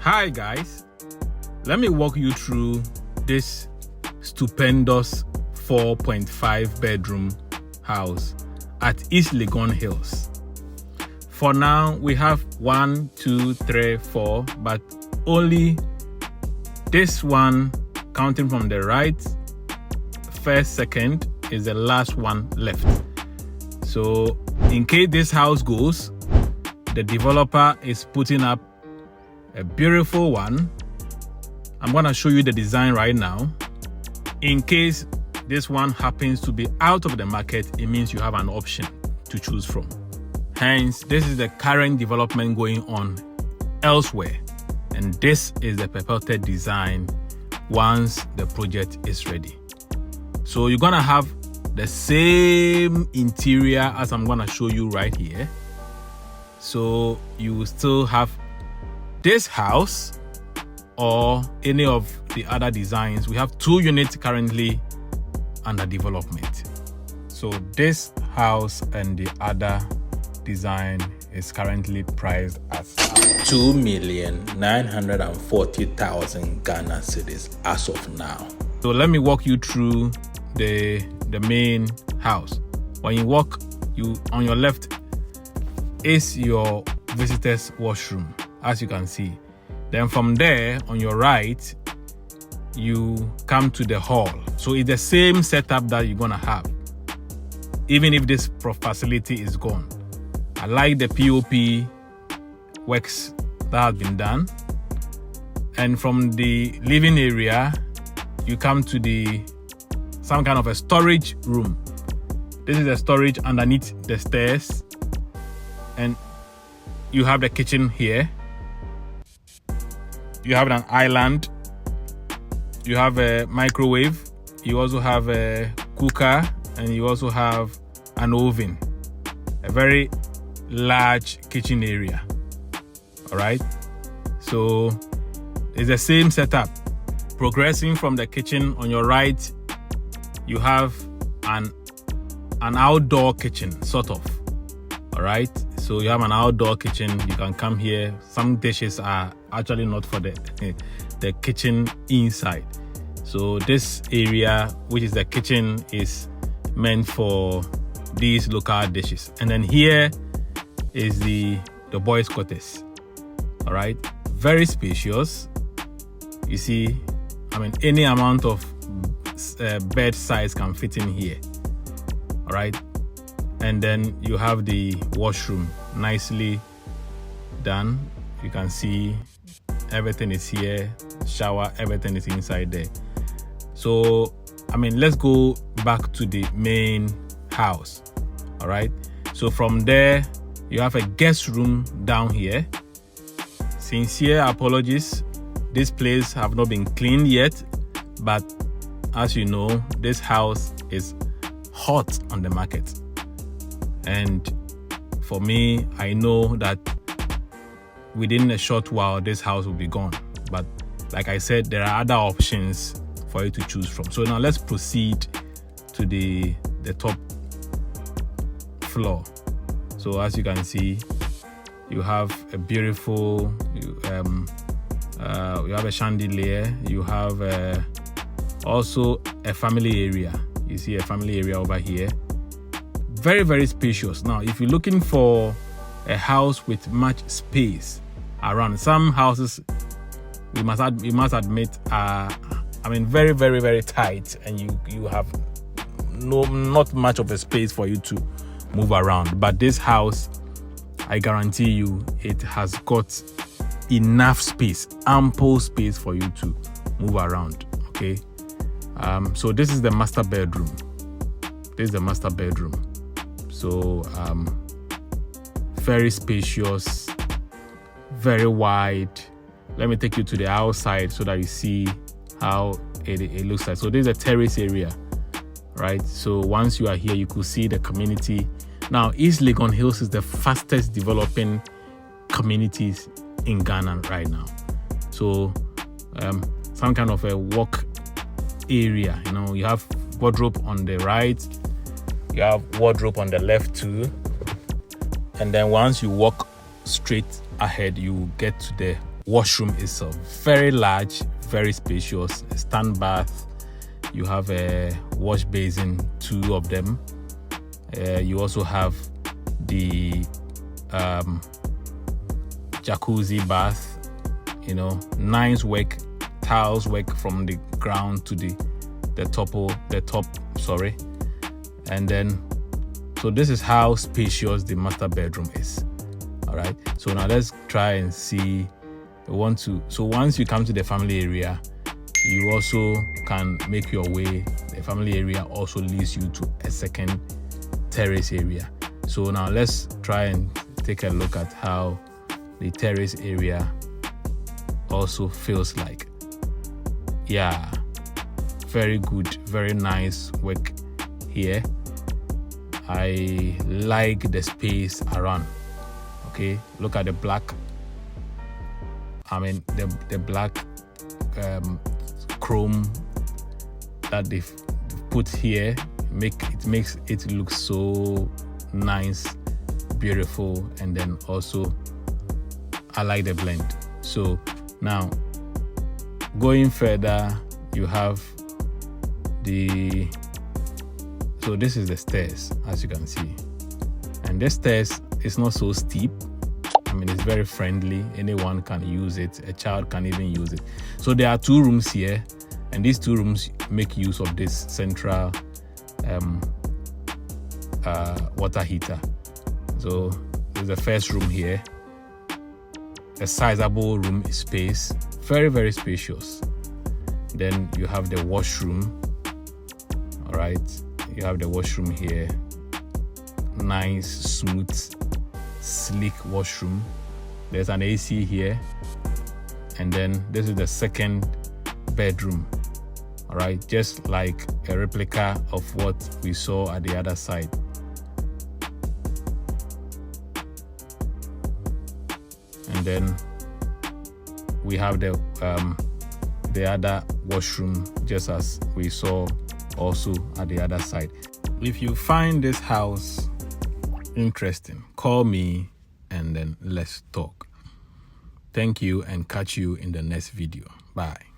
Hi guys, let me walk you through this stupendous 4.5 bedroom house at East Legon Hills. For now, we have 1, 2, 3, 4, but only this one, counting from the right, first, second, is the last one left. So in case this house goes, the developer is putting up a beautiful one. I'm going to show you the design right now. In case this one happens to be out of the market, it means you have an option to choose from. Hence, this is the current development going on elsewhere, and this is the purported design once the project is ready. So you're going to have the same interior as I'm going to show you right here. So you will still have this house or any of the other designs. We have 2 units currently under development. So this house and the other design is currently priced at 2,940,000 Ghana cedis as of now. So let me walk you through the main house. When you walk, on your left is your visitor's washroom, as you can see. Then from there, on your right, you come to the hall. So it's the same setup that you're gonna have, even if this facility is gone. I like the POP works that has been done. And from the living area, you come to some kind of a storage room. This is a storage underneath the stairs. And you have the kitchen here. You have an island. You have a microwave. You also have a cooker, and you also have an oven. A very large kitchen area. All right. So it's the same setup. Progressing from the kitchen, on your right, you have an outdoor kitchen, sort of. All right. So you have an outdoor kitchen. You can come here. Some dishes are actually not for the kitchen inside. So this area, which is the kitchen, is meant for these local dishes. And then here is the boys' quarters. All right, very spacious. You see, any amount of bed size can fit in here. All right. And then you have the washroom, nicely done. You can see everything is here, shower, everything is inside there. So, let's go back to the main house. All right. So from there, you have a guest room down here. Sincere apologies. This place have not been cleaned yet, but as you know, this house is hot on the market. And for me, I know that within a short while, this house will be gone. But like I said, there are other options for you to choose from. So now let's proceed to the top floor. So as you can see, you have a beautiful, you have a chandelier. You have also a family area. You see a family area over here. Very, very spacious. Now, if you're looking for a house with much space around, some houses, we must admit, are very, very, very tight, and you have not much of a space for you to move around. But this house, I guarantee you, it has got enough space, ample space for you to move around. Okay. So this is the master bedroom. So very spacious, very wide. Let me take you to the outside so that you see how it looks like. So this is a terrace area, right? So once you are here, you could see the community. Now, East Legon Hills is the fastest developing communities in Ghana right now. So some kind of a walk area. You have wardrobe on the right. You have wardrobe on the left too. And then once you walk straight ahead, you get to the washroom itself. Very large, very spacious, a stand bath. You have a wash basin, 2 of them. You also have the jacuzzi bath. You know, nice work, tiles work from the ground to the top. Sorry, and then so this is how spacious the master bedroom is. All right. So now let's try and see. So once you come to the family area, you also can make your way. The family area also leads you to a second terrace area. So now let's try and take a look at how the terrace area also feels like. Yeah, very good, very nice work here. I like the space around. Okay, look at the black. The black chrome that they've put here makes it look so nice, beautiful, and then also I like the blend. So now going further, you have so this is the stairs, as you can see, and this stairs is not so steep. It's very friendly. Anyone can use it. A child can even use it. So there are 2 rooms here, and these 2 rooms make use of this central water heater. So there's the first room here, a sizable room space, very, very spacious. Then you have the washroom. All right, you have the washroom here, nice, smooth, sleek washroom. There's an AC here, and then this is the second bedroom. All right, just like a replica of what we saw at the other side. And then we have the other washroom, just as we saw also at the other side. If you find this house interesting, call me and then let's talk. Thank you, and catch you in the next video. Bye.